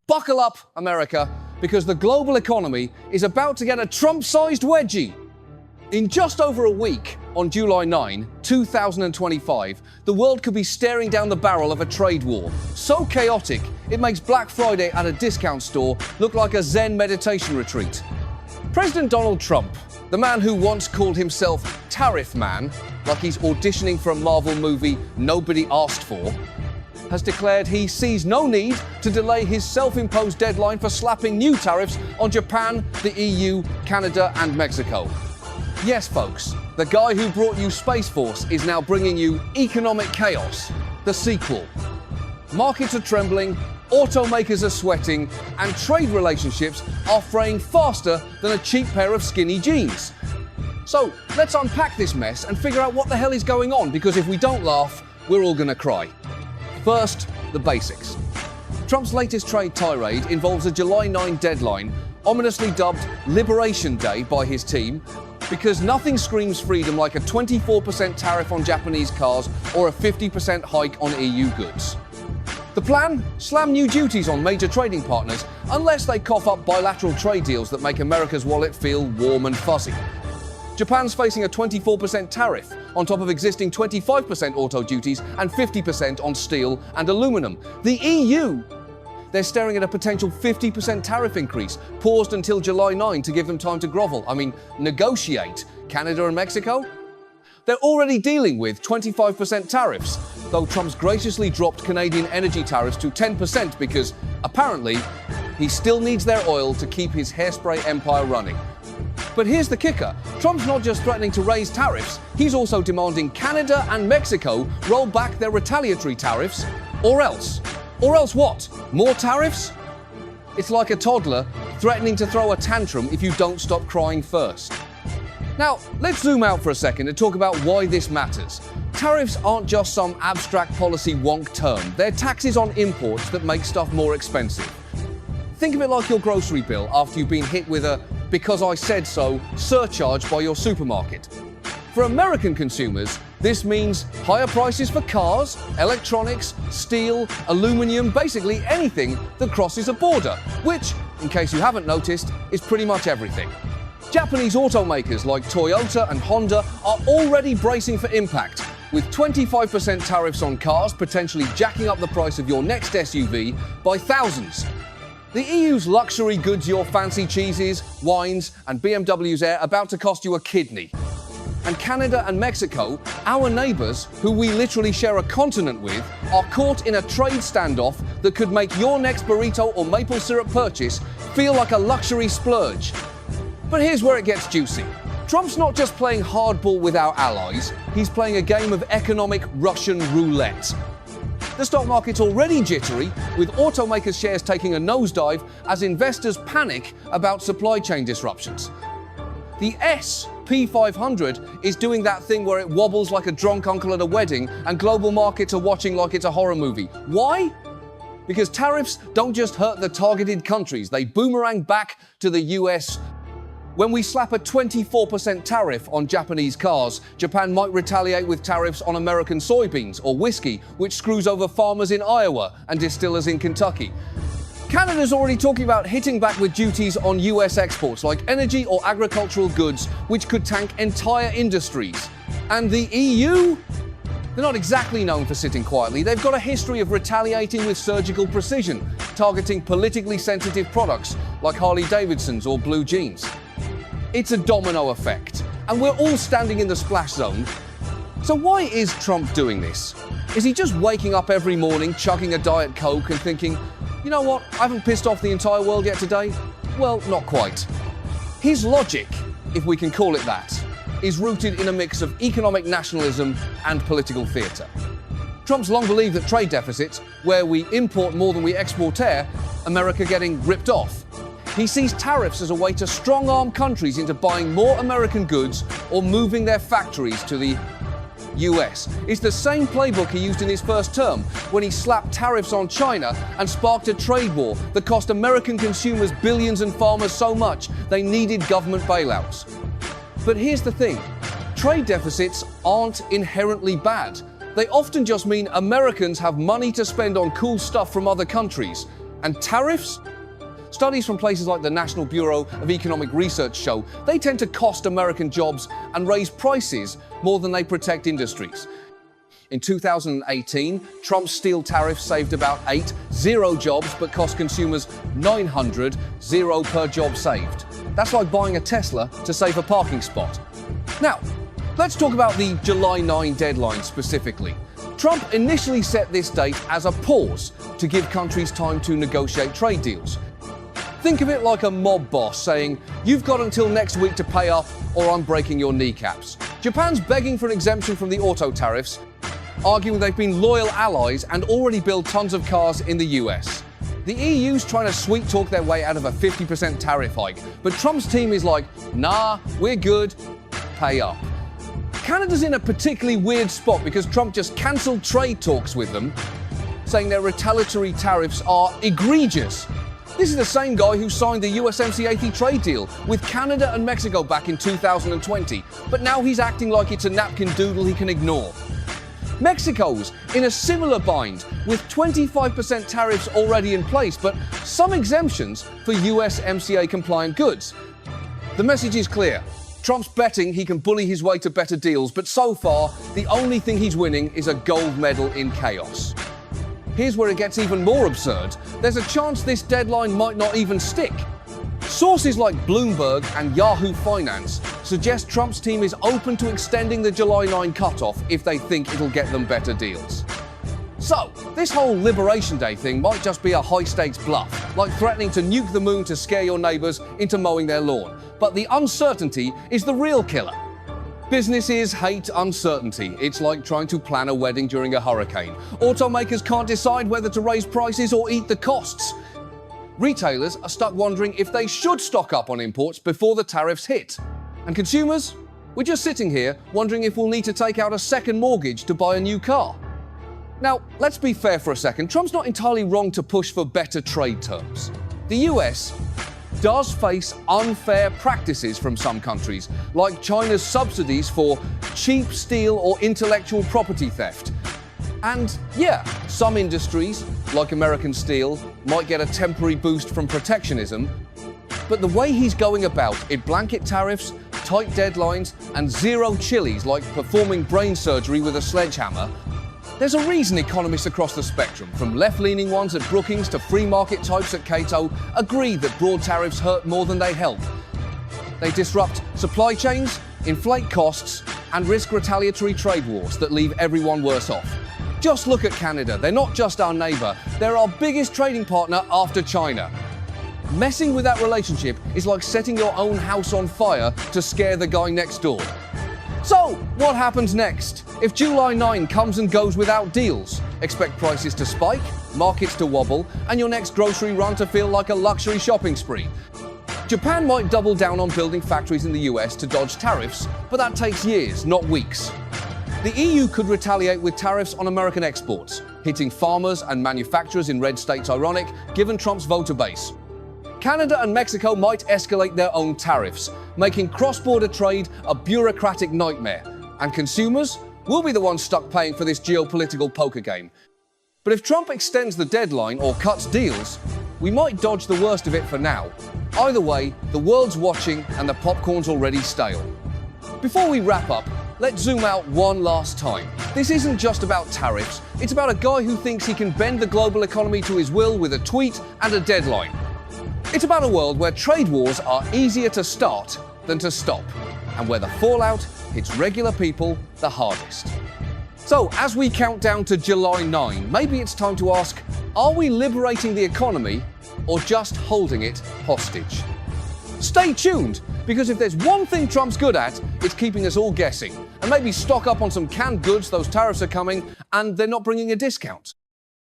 Buckle up, America, because the global economy is about to get a Trump-sized wedgie. In just over a week, on July 9, 2025, the world could be staring down the barrel of a trade war. So chaotic, it makes Black Friday at a discount store look like a Zen meditation retreat. President Donald Trump, the man who once called himself Tariff Man, like he's auditioning for a Marvel movie nobody asked for, has declared he sees no need to delay his self-imposed deadline for slapping new tariffs on Japan, the EU, Canada, and Mexico. Yes, folks, the guy who brought you Space Force is now bringing you Economic Chaos, the sequel. Markets are trembling, automakers are sweating, and trade relationships are fraying faster than a cheap pair of skinny jeans. So, let's unpack this mess and figure out what the hell is going on, because if we don't laugh, we're all gonna cry. First, the basics. Trump's latest trade tirade involves a July 9 deadline, ominously dubbed Liberation Day by his team, because nothing screams freedom like a 24% tariff on Japanese cars or a 50% hike on EU goods. The plan? Slam new duties on major trading partners unless they cough up bilateral trade deals that make America's wallet feel warm and fuzzy. Japan's facing a 24% tariff on top of existing 25% auto duties and 50% on steel and aluminum. The EU, they're staring at a potential 50% tariff increase, paused until July 9 to give them time to grovel. Negotiate. Canada and Mexico? They're already dealing with 25% tariffs, though Trump's graciously dropped Canadian energy tariffs to 10% because, apparently, he still needs their oil to keep his hairspray empire running. But here's the kicker. Trump's not just threatening to raise tariffs, he's also demanding Canada and Mexico roll back their retaliatory tariffs, or else. Or else what? More tariffs? It's like a toddler threatening to throw a tantrum if you don't stop crying first. Now, let's zoom out for a second and talk about why this matters. Tariffs aren't just some abstract policy wonk term. They're taxes on imports that make stuff more expensive. Think of it like your grocery bill after you've been hit with a "because I said so" surcharge by your supermarket. For American consumers, this means higher prices for cars, electronics, steel, aluminum, basically anything that crosses a border, which, in case you haven't noticed, is pretty much everything. Japanese automakers like Toyota and Honda are already bracing for impact, with 25% tariffs on cars potentially jacking up the price of your next SUV by thousands. The EU's luxury goods, your fancy cheeses, wines, and BMW's Air about to cost you a kidney. And Canada and Mexico, our neighbors, who we literally share a continent with, are caught in a trade standoff that could make your next burrito or maple syrup purchase feel like a luxury splurge. But here's where it gets juicy. Trump's not just playing hardball with our allies, he's playing a game of economic Russian roulette. The stock market's already jittery, with automakers' shares taking a nosedive as investors panic about supply chain disruptions. The S&P 500 is doing that thing where it wobbles like a drunk uncle at a wedding and global markets are watching like it's a horror movie. Why? Because tariffs don't just hurt the targeted countries, they boomerang back to the US. When we slap a 24% tariff on Japanese cars, Japan might retaliate with tariffs on American soybeans or whiskey, which screws over farmers in Iowa and distillers in Kentucky. Canada's already talking about hitting back with duties on US exports like energy or agricultural goods, which could tank entire industries. And the EU? They're not exactly known for sitting quietly. They've got a history of retaliating with surgical precision, targeting politically sensitive products like Harley-Davidsons or blue jeans. It's a domino effect, and we're all standing in the splash zone. So why is Trump doing this? Is he just waking up every morning, chugging a Diet Coke and thinking, you know what, I haven't pissed off the entire world yet today? Well, not quite. His logic, if we can call it that, is rooted in a mix of economic nationalism and political theatre. Trump's long believed that trade deficits, where we import more than we export air, America getting ripped off. He sees tariffs as a way to strong-arm countries into buying more American goods or moving their factories to the US. It's the same playbook he used in his first term, when he slapped tariffs on China and sparked a trade war that cost American consumers billions and farmers so much they needed government bailouts. But here's the thing. Trade deficits aren't inherently bad. They often just mean Americans have money to spend on cool stuff from other countries. And tariffs? Studies from places like the National Bureau of Economic Research show they tend to cost American jobs and raise prices more than they protect industries. In 2018, Trump's steel tariffs saved about 80 jobs but cost consumers 900, zero per job saved. That's like buying a Tesla to save a parking spot. Now, let's talk about the July 9 deadline specifically. Trump initially set this date as a pause to give countries time to negotiate trade deals. Think of it like a mob boss saying, "You've got until next week to pay up or I'm breaking your kneecaps." Japan's begging for an exemption from the auto tariffs, arguing they've been loyal allies and already build tons of cars in the US. The EU's trying to sweet talk their way out of a 50% tariff hike, but Trump's team is like, "Nah, we're good, pay up." Canada's in a particularly weird spot because Trump just cancelled trade talks with them, saying their retaliatory tariffs are egregious. This is the same guy who signed the USMCA trade deal with Canada and Mexico back in 2020, but now he's acting like it's a napkin doodle he can ignore. Mexico's in a similar bind, with 25% tariffs already in place, but some exemptions for USMCA-compliant goods. The message is clear. Trump's betting he can bully his way to better deals, but so far, the only thing he's winning is a gold medal in chaos. Here's where it gets even more absurd. There's a chance this deadline might not even stick. Sources like Bloomberg and Yahoo Finance suggest Trump's team is open to extending the July 9 cutoff if they think it'll get them better deals. So, this whole Liberation Day thing might just be a high-stakes bluff, like threatening to nuke the moon to scare your neighbors into mowing their lawn. But the uncertainty is the real killer. Businesses hate uncertainty. It's like trying to plan a wedding during a hurricane. Automakers can't decide whether to raise prices or eat the costs. Retailers are stuck wondering if they should stock up on imports before the tariffs hit. And consumers? We're just sitting here wondering if we'll need to take out a second mortgage to buy a new car. Now, let's be fair for a second. Trump's not entirely wrong to push for better trade terms. The US does face unfair practices from some countries, like China's subsidies for cheap steel or intellectual property theft. And yeah, some industries, like American steel, might get a temporary boost from protectionism, but the way he's going about it, blanket tariffs, tight deadlines, and zero chilies like performing brain surgery with a sledgehammer, there's a reason economists across the spectrum, from left-leaning ones at Brookings to free market types at Cato, agree that broad tariffs hurt more than they help. They disrupt supply chains, inflate costs, and risk retaliatory trade wars that leave everyone worse off. Just look at Canada. They're not just our neighbor, they're our biggest trading partner after China. Messing with that relationship is like setting your own house on fire to scare the guy next door. So, what happens next? If July 9 comes and goes without deals, expect prices to spike, markets to wobble, and your next grocery run to feel like a luxury shopping spree. Japan might double down on building factories in the US to dodge tariffs, but that takes years, not weeks. The EU could retaliate with tariffs on American exports, hitting farmers and manufacturers in red states ironic, given Trump's voter base. Canada and Mexico might escalate their own tariffs, making cross-border trade a bureaucratic nightmare. And consumers will be the ones stuck paying for this geopolitical poker game. But if Trump extends the deadline or cuts deals, we might dodge the worst of it for now. Either way, the world's watching and the popcorn's already stale. Before we wrap up, let's zoom out one last time. This isn't just about tariffs, it's about a guy who thinks he can bend the global economy to his will with a tweet and a deadline. It's about a world where trade wars are easier to start than to stop, and where the fallout hits regular people the hardest. So, as we count down to July 9, maybe it's time to ask, are we liberating the economy or just holding it hostage? Stay tuned, because if there's one thing Trump's good at, it's keeping us all guessing. And maybe stock up on some canned goods, those tariffs are coming, and they're not bringing a discount.